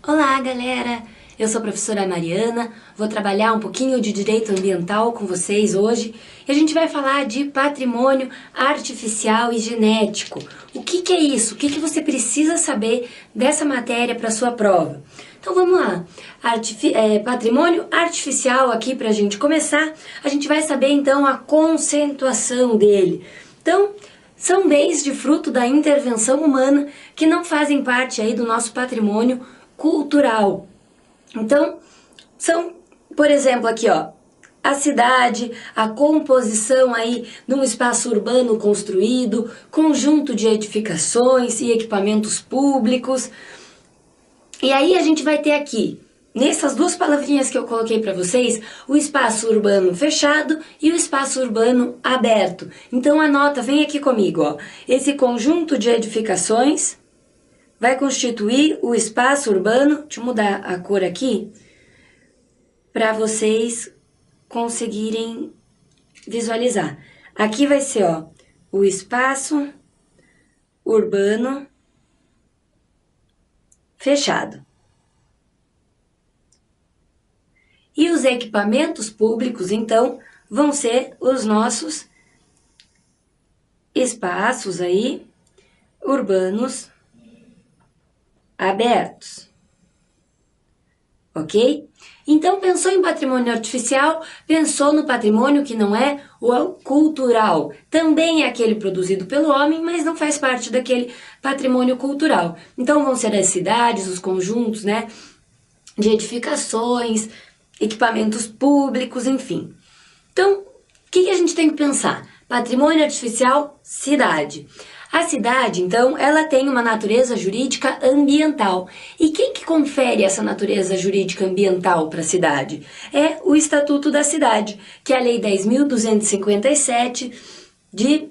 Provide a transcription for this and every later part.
Olá, galera! Eu sou a professora Mariana, vou trabalhar um pouquinho de direito ambiental com vocês hoje e a gente vai falar de patrimônio artificial e genético. O que é isso? O que você precisa saber dessa matéria para sua prova? Então vamos lá. Patrimônio artificial aqui para a gente começar, a gente vai saber então a conceituação dele. Então, são bens de fruto da intervenção humana que não fazem parte aí do nosso patrimônio cultural. Então, são, por exemplo, aqui ó, a cidade, a composição aí de um espaço urbano construído, conjunto de edificações e equipamentos públicos. E aí a gente vai ter aqui, nessas duas palavrinhas que eu coloquei para vocês, o espaço urbano fechado e o espaço urbano aberto. Então anota, vem aqui comigo, ó, esse conjunto de edificações vai constituir o espaço urbano. Deixa eu mudar a cor aqui, para vocês conseguirem visualizar. Aqui vai ser, ó, o espaço urbano fechado. E os equipamentos públicos, então, vão ser os nossos espaços aí urbanos abertos, ok? Então, pensou em patrimônio artificial, pensou no patrimônio que não é o cultural. Também é aquele produzido pelo homem, mas não faz parte daquele patrimônio cultural. Então, vão ser as cidades, os conjuntos, né, de edificações, equipamentos públicos, enfim. Então, o que a gente tem que pensar? Patrimônio artificial, cidade. A cidade, então, ela tem uma natureza jurídica ambiental. E quem que confere essa natureza jurídica ambiental para a cidade? É o Estatuto da Cidade, que é a Lei 10.257 de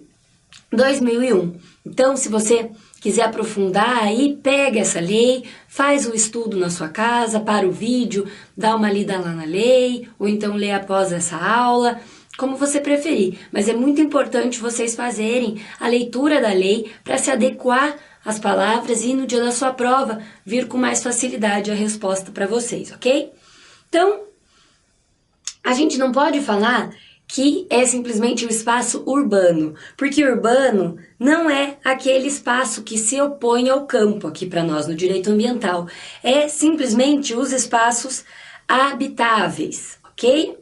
2001. Então, se você quiser aprofundar aí, pega essa lei, faz o estudo na sua casa, para o vídeo, dá uma lida lá na lei, ou então lê após essa aula, como você preferir. Mas é muito importante vocês fazerem a leitura da lei para se adequar às palavras e no dia da sua prova vir com mais facilidade a resposta para vocês, ok? Então, a gente não pode falar que é simplesmente o espaço urbano, porque urbano não é aquele espaço que se opõe ao campo aqui para nós no direito ambiental, é simplesmente os espaços habitáveis, ok?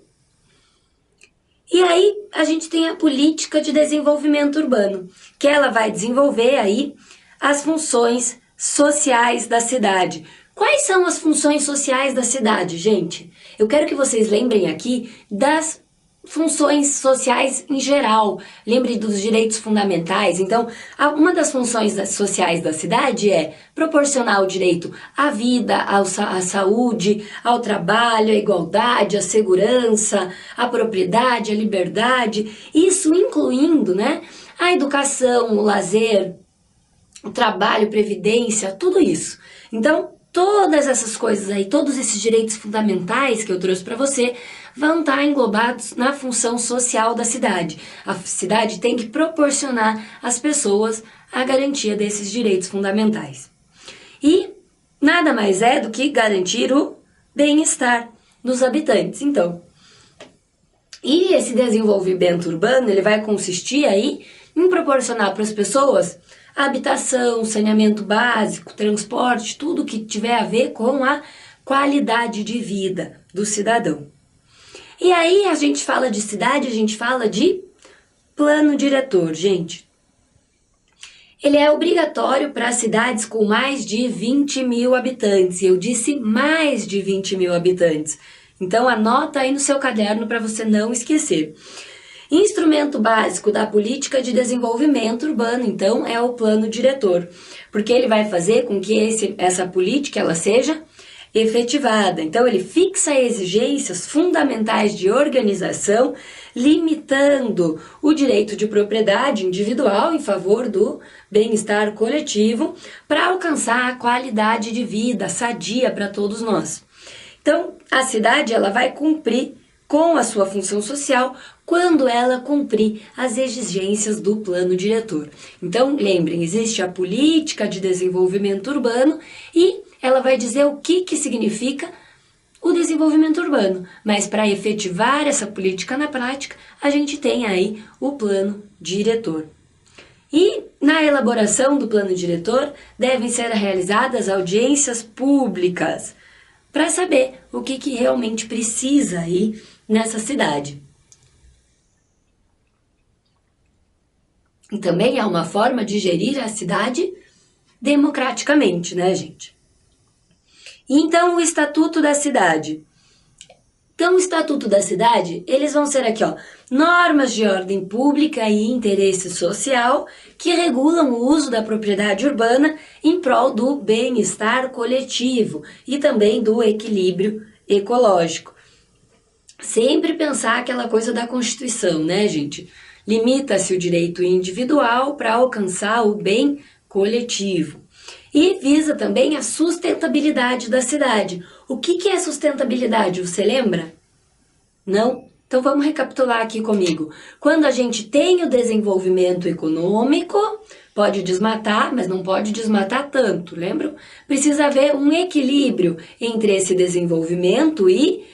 E aí a gente tem a política de desenvolvimento urbano, que ela vai desenvolver aí as funções sociais da cidade. Quais são as funções sociais da cidade, gente? Eu quero que vocês lembrem aqui das funções sociais em geral, lembre dos direitos fundamentais. Então, uma das funções sociais da cidade é proporcionar o direito à vida, à saúde, ao trabalho, à igualdade, à segurança, à propriedade, à liberdade, isso incluindo, né, a educação, o lazer, o trabalho, previdência, tudo isso. Então, todas essas coisas aí, todos esses direitos fundamentais que eu trouxe para você, vão estar englobados na função social da cidade. A cidade tem que proporcionar às pessoas a garantia desses direitos fundamentais. E nada mais é do que garantir o bem-estar dos habitantes. Então, e esse desenvolvimento urbano, ele vai consistir aí em proporcionar para as pessoas habitação, saneamento básico, transporte, tudo que tiver a ver com a qualidade de vida do cidadão. E aí a gente fala de cidade, a gente fala de plano diretor, gente. Ele é obrigatório para cidades com mais de 20 mil habitantes. Eu disse mais de 20 mil habitantes. Então anota aí no seu caderno para você não esquecer. Instrumento básico da política de desenvolvimento urbano, então, é o plano diretor, porque ele vai fazer com que essa política ela seja efetivada. Então, ele fixa exigências fundamentais de organização, limitando o direito de propriedade individual em favor do bem-estar coletivo, para alcançar a qualidade de vida sadia para todos nós. Então, a cidade ela vai cumprir com a sua função social quando ela cumprir as exigências do plano diretor. Então, lembrem, existe a política de desenvolvimento urbano e ela vai dizer o que significa o desenvolvimento urbano, mas para efetivar essa política na prática, a gente tem aí o plano diretor. E na elaboração do plano diretor, devem ser realizadas audiências públicas para saber o que realmente precisa aí nessa cidade. E também é uma forma de gerir a cidade democraticamente, né, gente? Então, o Estatuto da Cidade. Então, o Estatuto da Cidade, eles vão ser aqui, ó, normas de ordem pública e interesse social que regulam o uso da propriedade urbana em prol do bem-estar coletivo e também do equilíbrio ecológico. Sempre pensar aquela coisa da Constituição, né, gente? Limita-se o direito individual para alcançar o bem coletivo. E visa também a sustentabilidade da cidade. O que é sustentabilidade? Você lembra? Não? Então vamos recapitular aqui comigo. Quando a gente tem o desenvolvimento econômico, pode desmatar, mas não pode desmatar tanto, lembram? Precisa haver um equilíbrio entre esse desenvolvimento e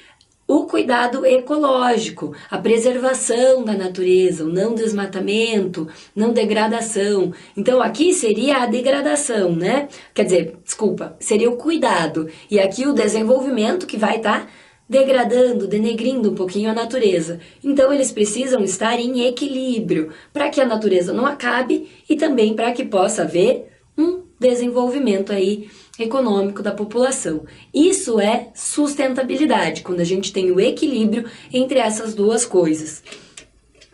o cuidado ecológico, a preservação da natureza, o não desmatamento, não degradação. Então aqui seria a degradação, né? Quer dizer, desculpa, seria o cuidado. E aqui o desenvolvimento que vai estar degradando, denegrindo um pouquinho a natureza. Então eles precisam estar em equilíbrio para que a natureza não acabe e também para que possa haver um desenvolvimento aí econômico da população. Isso é sustentabilidade, quando a gente tem o equilíbrio entre essas duas coisas.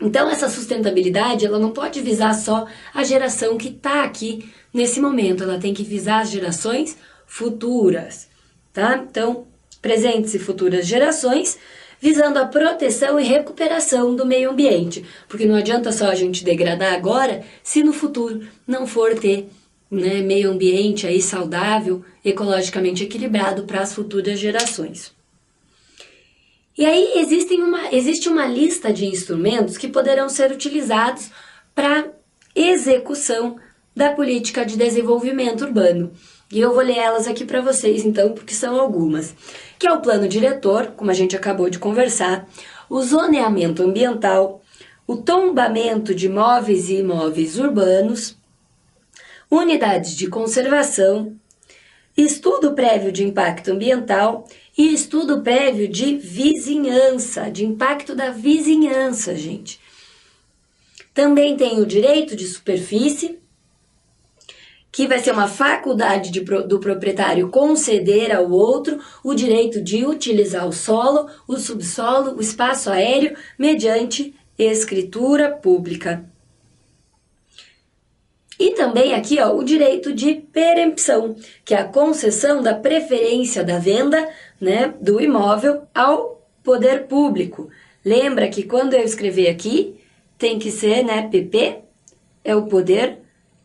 Então essa sustentabilidade, ela não pode visar só a geração que está aqui nesse momento, ela tem que visar as gerações futuras, tá? Então, presentes e futuras gerações, visando a proteção e recuperação do meio ambiente, porque não adianta só a gente degradar agora, se no futuro não for ter meio ambiente aí saudável, ecologicamente equilibrado para as futuras gerações. E aí existe uma lista de instrumentos que poderão ser utilizados para execução da política de desenvolvimento urbano. E eu vou ler elas aqui para vocês, então, porque são algumas. Que é o plano diretor, como a gente acabou de conversar, o zoneamento ambiental, o tombamento de móveis e imóveis urbanos, unidades de conservação, estudo prévio de impacto ambiental e estudo prévio de vizinhança, de impacto da vizinhança, gente. Também tem o direito de superfície, que vai ser uma faculdade do proprietário conceder ao outro o direito de utilizar o solo, o subsolo, o espaço aéreo, mediante escritura pública. E também aqui, ó, o direito de perempção, que é a concessão da preferência da venda, né, do imóvel ao poder público. Lembra que quando eu escrever aqui, tem que ser, né, PP, é o poder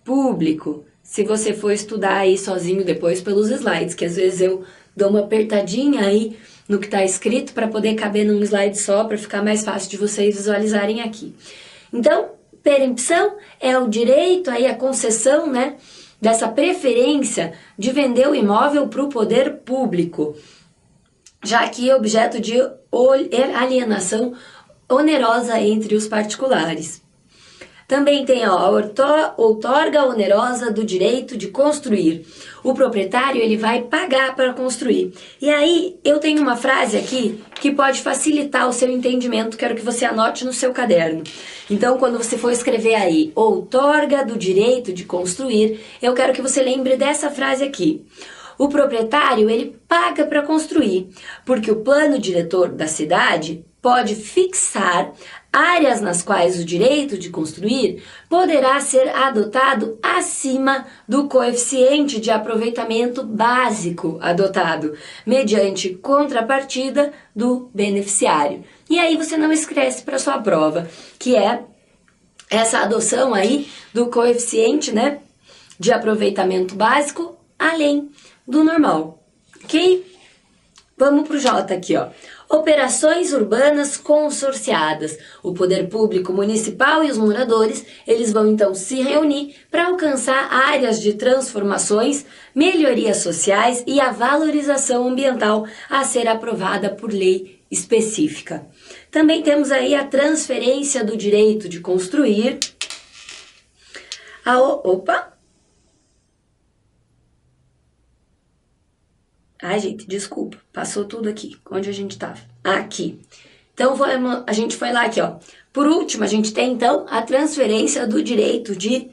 público. Se você for estudar aí sozinho depois pelos slides, que às vezes eu dou uma apertadinha aí no que está escrito para poder caber num slide só, para ficar mais fácil de vocês visualizarem aqui. Então, perempção é o direito aí, a concessão, né, dessa preferência de vender o imóvel para o poder público, já que é objeto de alienação onerosa entre os particulares. Também tem a outorga onerosa do direito de construir. O proprietário ele vai pagar para construir. E aí eu tenho uma frase aqui que pode facilitar o seu entendimento, quero que você anote no seu caderno. Então, quando você for escrever aí, outorga do direito de construir, eu quero que você lembre dessa frase aqui. O proprietário ele paga para construir, porque o plano diretor da cidade pode fixar áreas nas quais o direito de construir poderá ser adotado acima do coeficiente de aproveitamento básico adotado, mediante contrapartida do beneficiário. E aí você não esquece para sua prova, que é essa adoção aí do coeficiente, né, de aproveitamento básico além do normal, ok? Vamos pro J aqui, ó. Operações urbanas consorciadas. O poder público municipal e os moradores, eles vão então se reunir para alcançar áreas de transformações, melhorias sociais e a valorização ambiental a ser aprovada por lei específica. Também temos aí a transferência do direito de construir. Ai, gente, desculpa, passou tudo aqui. Onde a gente estava? Aqui. Então, a gente foi lá aqui, ó. Por último, a gente tem, então, a transferência do direito de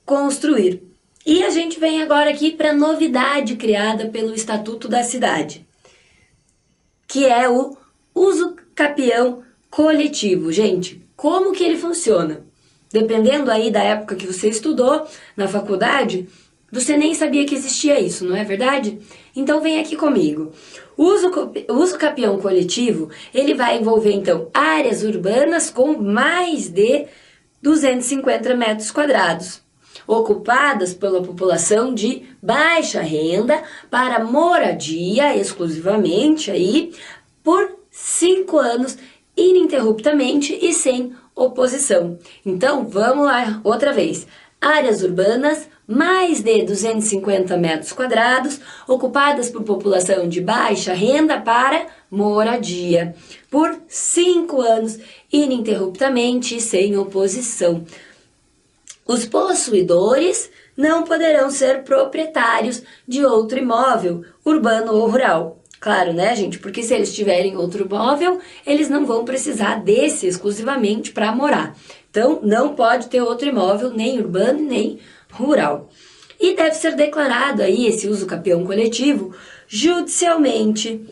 construir. E a gente vem agora aqui para a novidade criada pelo Estatuto da Cidade, que é o uso capião coletivo. Gente, como que ele funciona? Dependendo aí da época que você estudou na faculdade, você nem sabia que existia isso, não é verdade? Então vem aqui comigo. O uso capião coletivo, ele vai envolver então áreas urbanas com mais de 250 metros quadrados, ocupadas pela população de baixa renda para moradia exclusivamente aí por 5 anos ininterruptamente e sem oposição. Então vamos lá outra vez. Áreas urbanas, mais de 250 metros quadrados, ocupadas por população de baixa renda para moradia, por 5 anos, ininterruptamente e sem oposição. Os possuidores não poderão ser proprietários de outro imóvel, urbano ou rural. Claro, né, gente? Porque se eles tiverem outro imóvel, eles não vão precisar desse exclusivamente para morar. Então, não pode ter outro imóvel, nem urbano, nem rural. E deve ser declarado aí esse uso capião coletivo judicialmente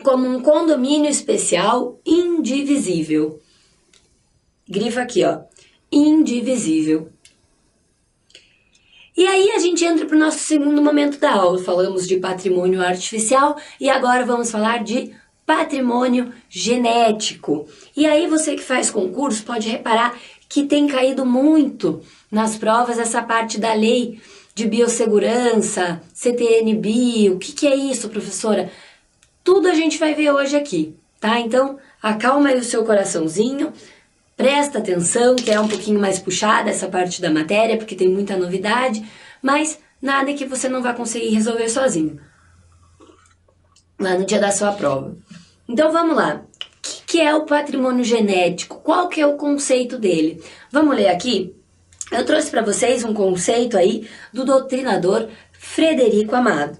como um condomínio especial indivisível. Grifa aqui, ó, indivisível. E aí a gente entra para o nosso segundo momento da aula. Falamos de patrimônio artificial e agora vamos falar de patrimônio genético. E aí você que faz concurso pode reparar que tem caído muito nas provas essa parte da lei de biossegurança, CTN-Bio. O que é isso, professora? Tudo a gente vai ver hoje aqui, tá? Então acalma aí o seu coraçãozinho. Presta atenção, que é um pouquinho mais puxada essa parte da matéria, porque tem muita novidade, mas nada que você não vai conseguir resolver sozinho, lá no dia da sua prova. Então vamos lá. O que é o patrimônio genético? Qual que é o conceito dele? Vamos ler aqui? Eu trouxe para vocês um conceito aí do doutrinador Frederico Amado.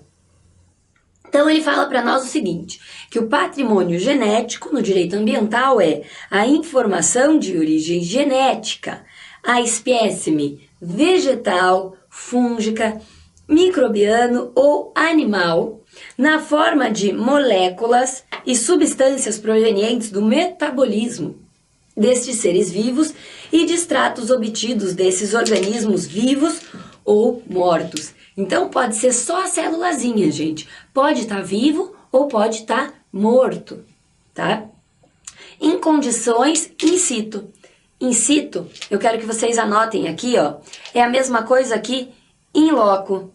Então ele fala para nós o seguinte, que o patrimônio genético no direito ambiental é a informação de origem genética, a espécime vegetal, fúngica, microbiano ou animal, na forma de moléculas e substâncias provenientes do metabolismo destes seres vivos e de extratos obtidos desses organismos vivos ou mortos. Então pode ser só a célulazinha, gente. Pode estar vivo ou pode estar morto, tá? Em condições in situ. In situ, eu quero que vocês anotem aqui, ó. É a mesma coisa aqui in loco.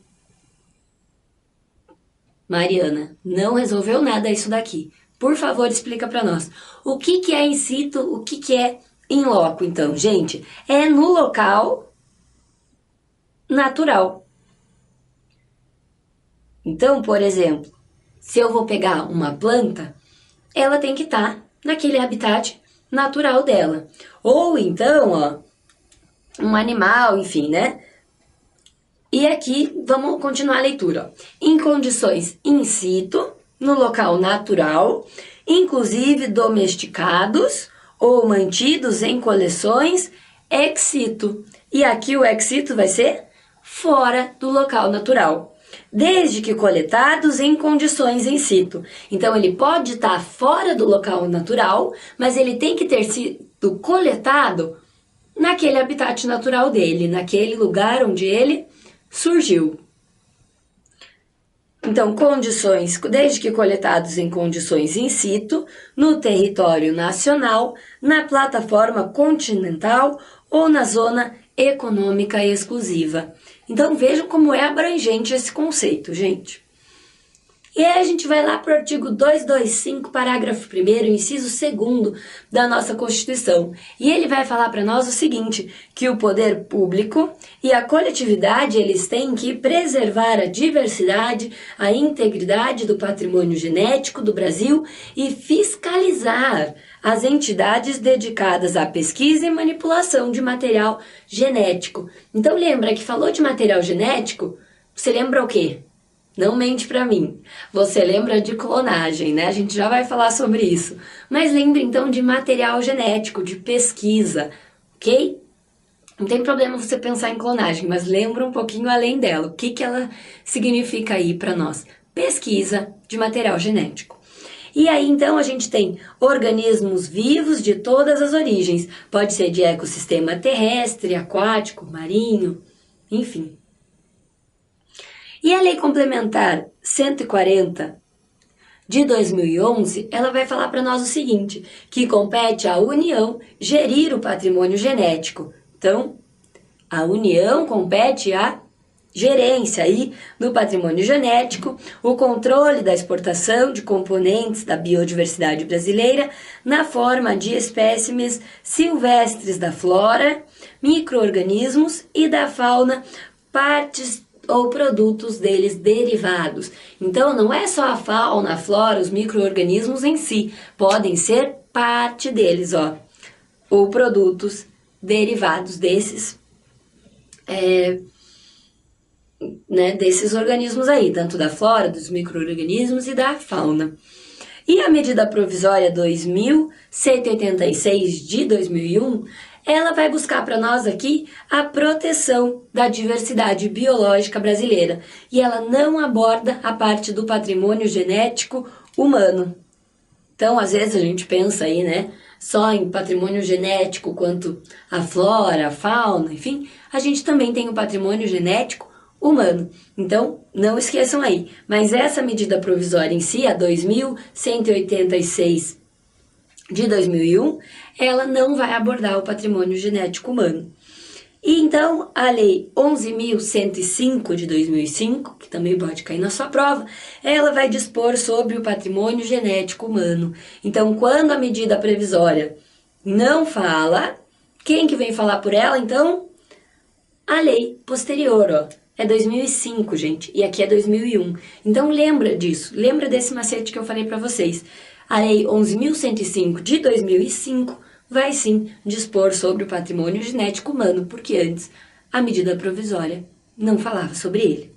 Mariana, não resolveu nada isso daqui. Por favor, explica para nós. O que é in situ, o que é in loco, então, gente? É no local natural. Então, por exemplo, se eu vou pegar uma planta, ela tem que estar naquele habitat natural dela. Ou então, ó, um animal, enfim, né? E aqui, vamos continuar a leitura. Ó. Em condições in situ, no local natural, inclusive domesticados ou mantidos em coleções ex situ. E aqui o ex situ vai ser fora do local natural. Desde que coletados em condições in situ. Então, ele pode estar fora do local natural, mas ele tem que ter sido coletado naquele habitat natural dele, naquele lugar onde ele surgiu. Então, condições, desde que coletados em condições in situ, no território nacional, na plataforma continental ou na zona econômica exclusiva. Então vejam como é abrangente esse conceito, gente. E aí a gente vai lá para o artigo 225, parágrafo 1º, inciso 2º da nossa Constituição. E ele vai falar para nós o seguinte, que o poder público e a coletividade, eles têm que preservar a diversidade, a integridade do patrimônio genético do Brasil e fiscalizar as entidades dedicadas à pesquisa e manipulação de material genético. Então lembra que falou de material genético, você lembra o quê? Não mente pra mim. Você lembra de clonagem, né? A gente já vai falar sobre isso. Mas lembre então de material genético, de pesquisa, ok? Não tem problema você pensar em clonagem, mas lembra um pouquinho além dela. O que que ela significa aí pra nós? Pesquisa de material genético. E aí então a gente tem organismos vivos de todas as origens. Pode ser de ecossistema terrestre, aquático, marinho, enfim. E a Lei Complementar 140 de 2011, ela vai falar para nós o seguinte, que compete à União gerir o patrimônio genético. Então, a União compete à gerência aí do patrimônio genético, o controle da exportação de componentes da biodiversidade brasileira na forma de espécimes silvestres da flora, micro-organismos e da fauna, partes ou produtos deles derivados. Então, não é só a fauna, a flora, os micro-organismos em si, podem ser parte deles, ó, ou produtos derivados desses, desses organismos aí, tanto da flora, dos micro-organismos e da fauna. E a medida provisória 2186 de 2001, ela vai buscar para nós aqui a proteção da diversidade biológica brasileira. E ela não aborda a parte do patrimônio genético humano. Então, às vezes a gente pensa aí, né, só em patrimônio genético quanto a flora, a fauna, enfim, a gente também tem o patrimônio genético humano. Então, não esqueçam aí. Mas essa medida provisória em si, a 2186 de 2001, ela não vai abordar o patrimônio genético humano. E então, a Lei 11.105 de 2005, que também pode cair na sua prova, ela vai dispor sobre o patrimônio genético humano. Então, quando a medida provisória não fala, quem que vem falar por ela, então? A lei posterior, ó. É 2005, gente, e aqui é 2001. Então, lembra disso, lembra desse macete que eu falei para vocês. A Lei 11.105 de 2005 vai sim dispor sobre o patrimônio genético humano, porque antes a medida provisória não falava sobre ele.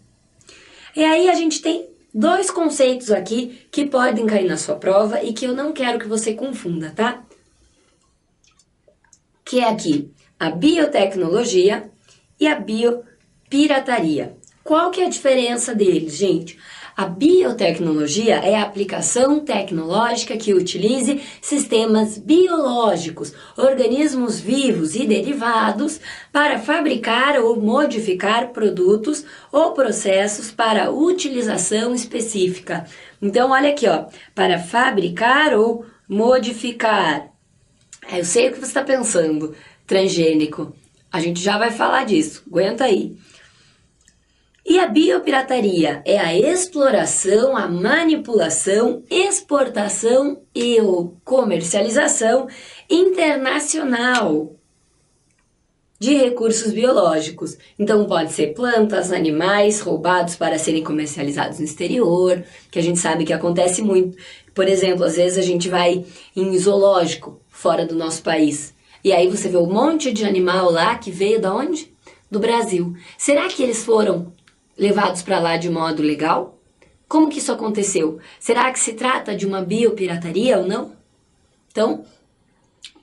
E aí a gente tem dois conceitos aqui que podem cair na sua prova e que eu não quero que você confunda, tá? Que é aqui a biotecnologia e a biopirataria. Qual que é a diferença deles, gente? A biotecnologia é a aplicação tecnológica que utilize sistemas biológicos, organismos vivos e derivados para fabricar ou modificar produtos ou processos para utilização específica. Então, olha aqui, ó, para fabricar ou modificar. Eu sei o que você está pensando, transgênico. A gente já vai falar disso, aguenta aí. E a biopirataria é a exploração, a manipulação, exportação e ou comercialização internacional de recursos biológicos. Então pode ser plantas, animais roubados para serem comercializados no exterior, que a gente sabe que acontece muito. Por exemplo, às vezes a gente vai em zoológico fora do nosso país e aí você vê um monte de animal lá que veio da onde? Do Brasil. Será que eles foram levados para lá de modo legal? Como que isso aconteceu? Será que se trata de uma biopirataria ou não? Então,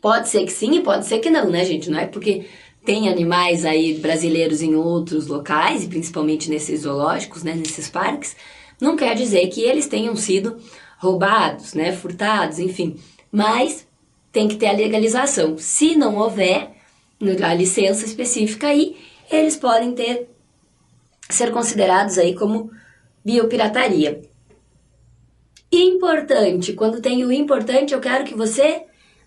pode ser que sim e pode ser que não, né, gente? Não é porque tem animais aí brasileiros em outros locais, e principalmente nesses zoológicos, né, nesses parques, não quer dizer que eles tenham sido roubados, né, furtados, enfim. Mas tem que ter a legalização. Se não houver a licença específica aí, eles podem ser considerados aí como biopirataria. Importante, quando tem o importante, eu quero que você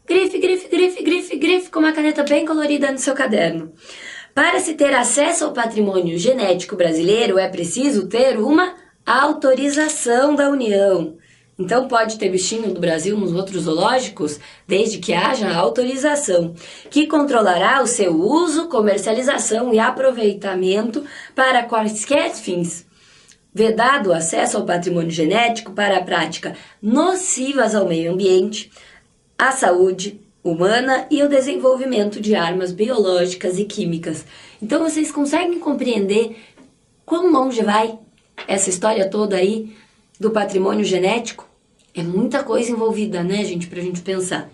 grife com uma caneta bem colorida no seu caderno. Para se ter acesso ao patrimônio genético brasileiro, é preciso ter uma autorização da União. Então pode ter bichinho do Brasil nos outros zoológicos, desde que haja autorização, que controlará o seu uso, comercialização e aproveitamento para quaisquer fins. Vedado o acesso ao patrimônio genético para a prática nocivas ao meio ambiente, à saúde humana e ao desenvolvimento de armas biológicas e químicas. Então vocês conseguem compreender quão longe vai essa história toda aí do patrimônio genético? É muita coisa envolvida, né, gente, pra gente pensar.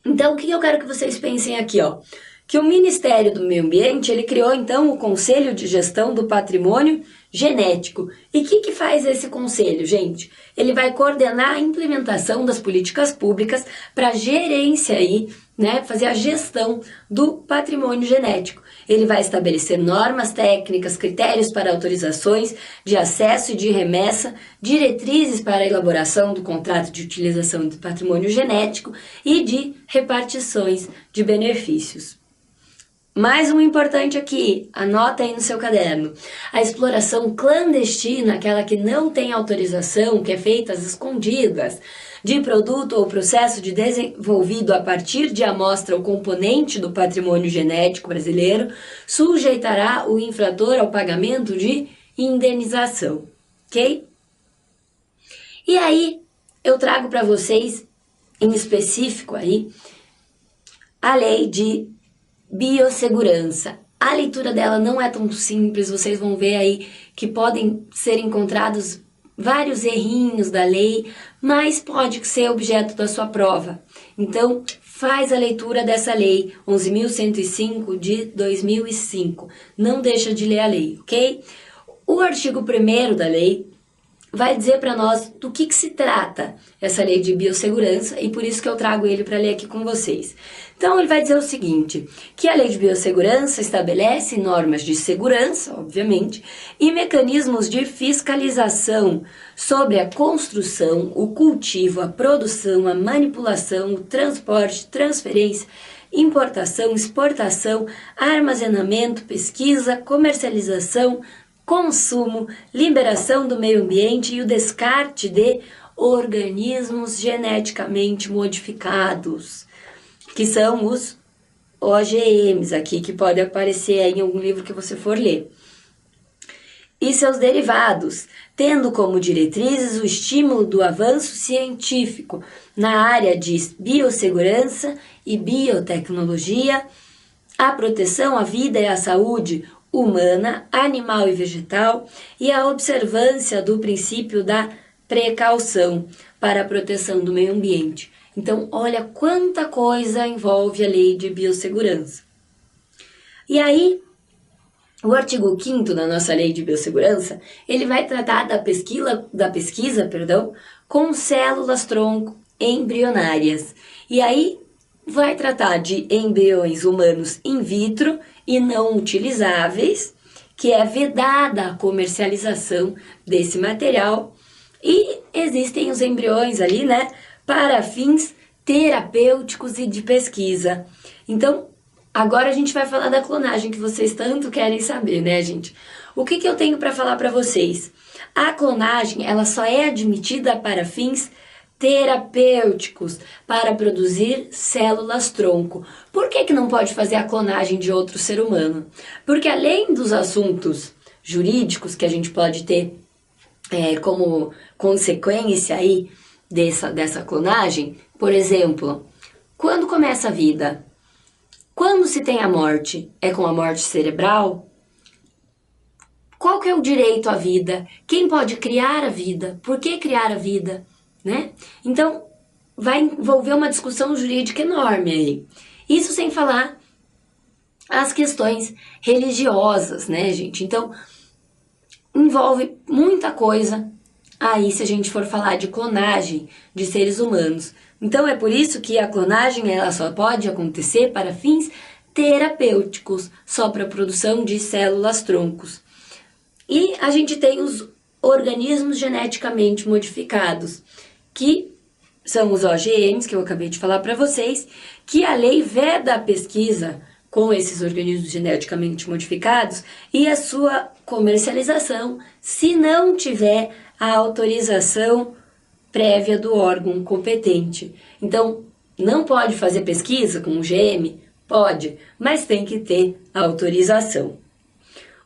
Então, o que eu quero que vocês pensem aqui, ó? Que o Ministério do Meio Ambiente, ele criou, então, o Conselho de Gestão do Patrimônio Genético. E o que faz esse conselho, gente? Ele vai coordenar a implementação das políticas públicas para gerência aí, né, fazer a gestão do patrimônio genético. Ele vai estabelecer normas técnicas, critérios para autorizações de acesso e de remessa, diretrizes para a elaboração do contrato de utilização do patrimônio genético e de repartições de benefícios. Mais um importante aqui, anota aí no seu caderno. A exploração clandestina, aquela que não tem autorização, que é feita às escondidas, de produto ou processo de desenvolvido a partir de amostra ou componente do patrimônio genético brasileiro, sujeitará o infrator ao pagamento de indenização, ok? E aí, eu trago para vocês, em específico aí, a lei de biossegurança. A leitura dela não é tão simples, vocês vão ver aí que podem ser encontrados vários errinhos da lei, mas pode ser objeto da sua prova. Então, faz a leitura dessa lei, 11.105 de 2005. Não deixa de ler a lei, ok? O artigo 1º da lei vai dizer para nós do que se trata essa lei de biossegurança e por isso que eu trago ele para ler aqui com vocês. Então, ele vai dizer o seguinte, que a lei de biossegurança estabelece normas de segurança, obviamente, e mecanismos de fiscalização sobre a construção, o cultivo, a produção, a manipulação, o transporte, transferência, importação, exportação, armazenamento, pesquisa, comercialização, consumo, liberação do meio ambiente e o descarte de organismos geneticamente modificados, que são os OGMs aqui, que pode aparecer aí em algum livro que você for ler. E seus derivados, tendo como diretrizes o estímulo do avanço científico na área de biossegurança e biotecnologia, a proteção à vida e à saúde humana, animal e vegetal e a observância do princípio da precaução para a proteção do meio ambiente. Então, olha quanta coisa envolve a lei de biossegurança. E aí, o artigo 5º da nossa lei de biossegurança, ele vai tratar da pesquisa, com células-tronco embrionárias. E aí, vai tratar de embriões humanos in vitro e não utilizáveis, que é vedada a comercialização desse material. E existem os embriões ali, né, para fins terapêuticos e de pesquisa. Então, agora a gente vai falar da clonagem, que vocês tanto querem saber, né, gente? O que eu tenho para falar para vocês? A clonagem, ela só é admitida para fins terapêuticos, para produzir células-tronco. Por que não pode fazer a clonagem de outro ser humano? Porque além dos assuntos jurídicos que a gente pode ter como consequência aí dessa clonagem, por exemplo, quando começa a vida? Quando se tem a morte? É com a morte cerebral? Qual que é o direito à vida? Quem pode criar a vida? Por que criar a vida? Né? Então, vai envolver uma discussão jurídica enorme aí. Isso sem falar as questões religiosas, né, gente? Então, envolve muita coisa aí se a gente for falar de clonagem de seres humanos. Então, é por isso que a clonagem ela só pode acontecer para fins terapêuticos, só para a produção de células-troncos. E a gente tem os organismos geneticamente modificados, que são os OGMs, que eu acabei de falar para vocês, que a lei veda a pesquisa com esses organismos geneticamente modificados e a sua comercialização, se não tiver a autorização prévia do órgão competente. Então, não pode fazer pesquisa com OGM? Pode, mas tem que ter autorização.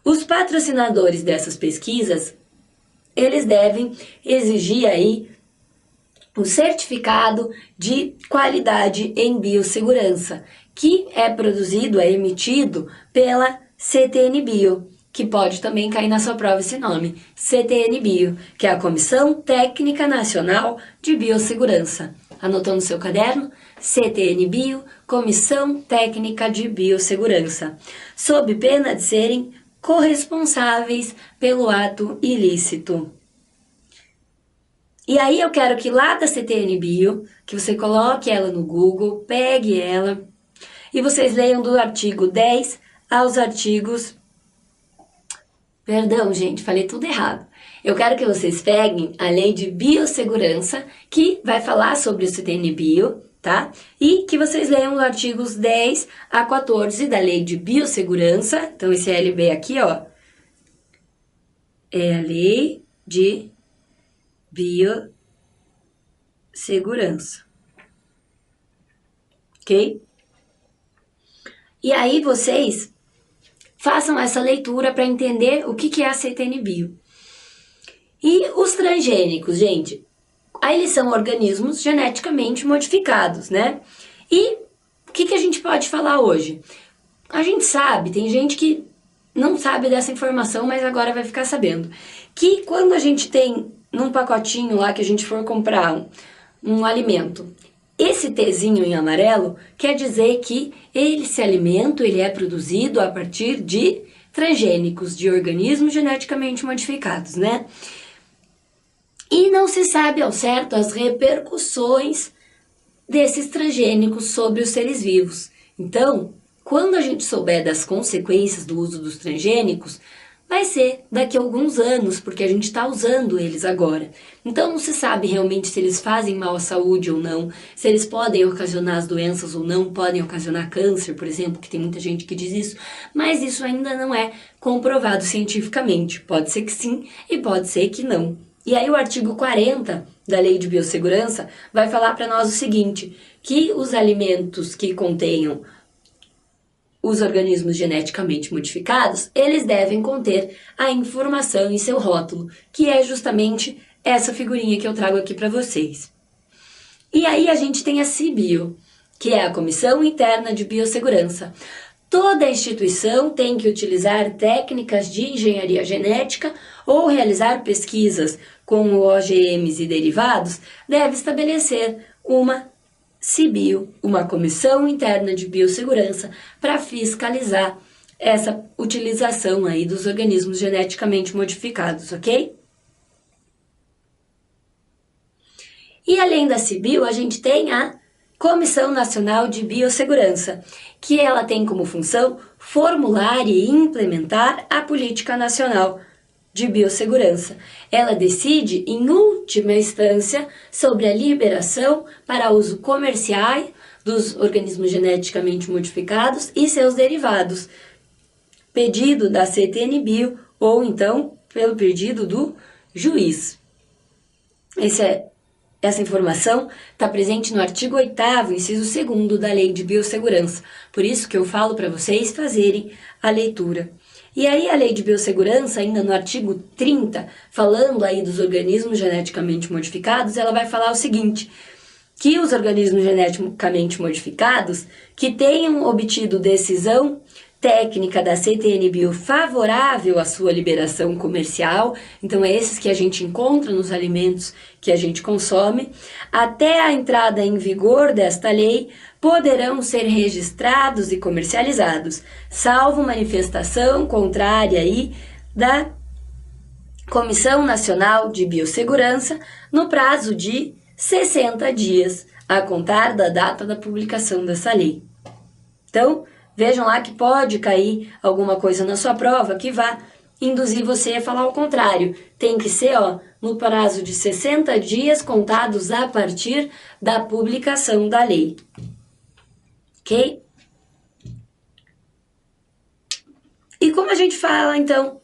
Os patrocinadores dessas pesquisas, eles devem exigir aí um certificado de qualidade em biossegurança, que é produzido, é emitido pela CTN Bio, que pode também cair na sua prova esse nome, CTN Bio, que é a Comissão Técnica Nacional de Biossegurança. Anotou no seu caderno? CTN Bio, Comissão Técnica de Biossegurança, sob pena de serem corresponsáveis pelo ato ilícito. E aí eu quero que lá da CTN Bio, que você coloque ela no Google, pegue ela, e vocês leiam do artigo 10 aos artigos... Perdão, gente, falei tudo errado. Eu quero que vocês peguem a Lei de Biossegurança, que vai falar sobre o CTN Bio, tá? E que vocês leiam os artigos 10 a 14 da Lei de Biossegurança. Então, esse LB aqui, ó, é a Lei de Biossegurança. Ok? E aí, vocês façam essa leitura para entender o que é a CTN Bio. E os transgênicos, gente, aí eles são organismos geneticamente modificados, né? E o que a gente pode falar hoje? A gente sabe, tem gente que não sabe dessa informação, mas agora vai ficar sabendo, que quando a gente tem num pacotinho lá que a gente for comprar um alimento, esse Tzinho em amarelo quer dizer que esse alimento ele é produzido a partir de transgênicos, de organismos geneticamente modificados, né? E não se sabe ao certo as repercussões desses transgênicos sobre os seres vivos. Então, quando a gente souber das consequências do uso dos transgênicos, vai ser daqui a alguns anos, porque a gente está usando eles agora. Então não se sabe realmente se eles fazem mal à saúde ou não, se eles podem ocasionar as doenças ou não, podem ocasionar câncer, por exemplo, que tem muita gente que diz isso, mas isso ainda não é comprovado cientificamente. Pode ser que sim e pode ser que não. E aí o artigo 40 da Lei de Biossegurança vai falar para nós o seguinte, que os alimentos que contenham os organismos geneticamente modificados, eles devem conter a informação em seu rótulo, que é justamente essa figurinha que eu trago aqui para vocês. E aí a gente tem a CBio, que é a Comissão Interna de Biossegurança. Toda instituição tem que utilizar técnicas de engenharia genética ou realizar pesquisas com OGMs e derivados, deve estabelecer uma CBio, uma Comissão Interna de Biossegurança, para fiscalizar essa utilização aí dos organismos geneticamente modificados, ok? E além da CBio, a gente tem a Comissão Nacional de Biossegurança, que ela tem como função formular e implementar a Política Nacional de Biossegurança. Ela decide, em última instância, sobre a liberação para uso comercial dos organismos geneticamente modificados e seus derivados, pedido da CTN Bio ou então pelo pedido do juiz. Essa informação está presente no artigo 8º, inciso 2º da Lei de Biossegurança. Por isso que eu falo para vocês fazerem a leitura. E aí a Lei de Biossegurança, ainda no artigo 30, falando aí dos organismos geneticamente modificados, ela vai falar o seguinte, que os organismos geneticamente modificados que tenham obtido decisão técnica da CTN Bio favorável à sua liberação comercial, então é esses que a gente encontra nos alimentos que a gente consome, até a entrada em vigor desta lei, poderão ser registrados e comercializados, salvo manifestação contrária aí da Comissão Nacional de Biossegurança, no prazo de 60 dias, a contar da data da publicação dessa lei. Então, vejam lá que pode cair alguma coisa na sua prova que vá induzir você a falar o contrário. Tem que ser, no prazo de 60 dias contados a partir da publicação da lei. Ok? como a gente fala, então,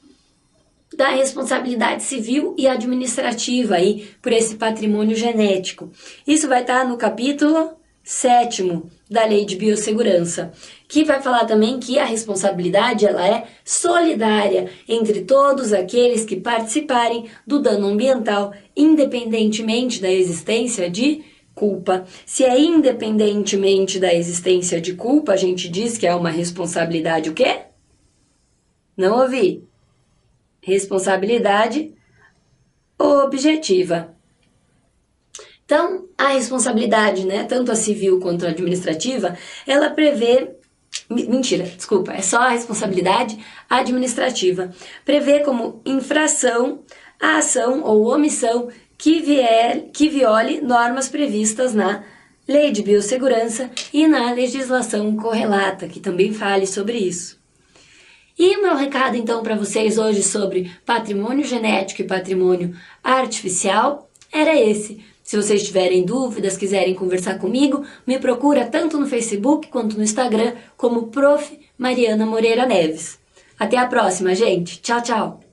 da responsabilidade civil e administrativa aí por esse patrimônio genético? Isso vai estar no capítulo 7º da Lei de Biossegurança, que vai falar também que a responsabilidade ela é solidária entre todos aqueles que participarem do dano ambiental, independentemente da existência de culpa. Se é independentemente da existência de culpa, a gente diz que é uma responsabilidade o quê? Não ouvi. Responsabilidade objetiva. Então, a responsabilidade, né, tanto a civil quanto a administrativa, ela prevê... Mentira, desculpa, é só a responsabilidade administrativa. Prevê como infração a ação ou omissão que viole normas previstas na Lei de Biossegurança e na legislação correlata, que também fale sobre isso. E o meu recado, então, para vocês hoje sobre patrimônio genético e patrimônio artificial era esse. Se vocês tiverem dúvidas, quiserem conversar comigo, me procura tanto no Facebook quanto no Instagram como Prof. Mariana Moreira Neves. Até a próxima, gente. Tchau, tchau.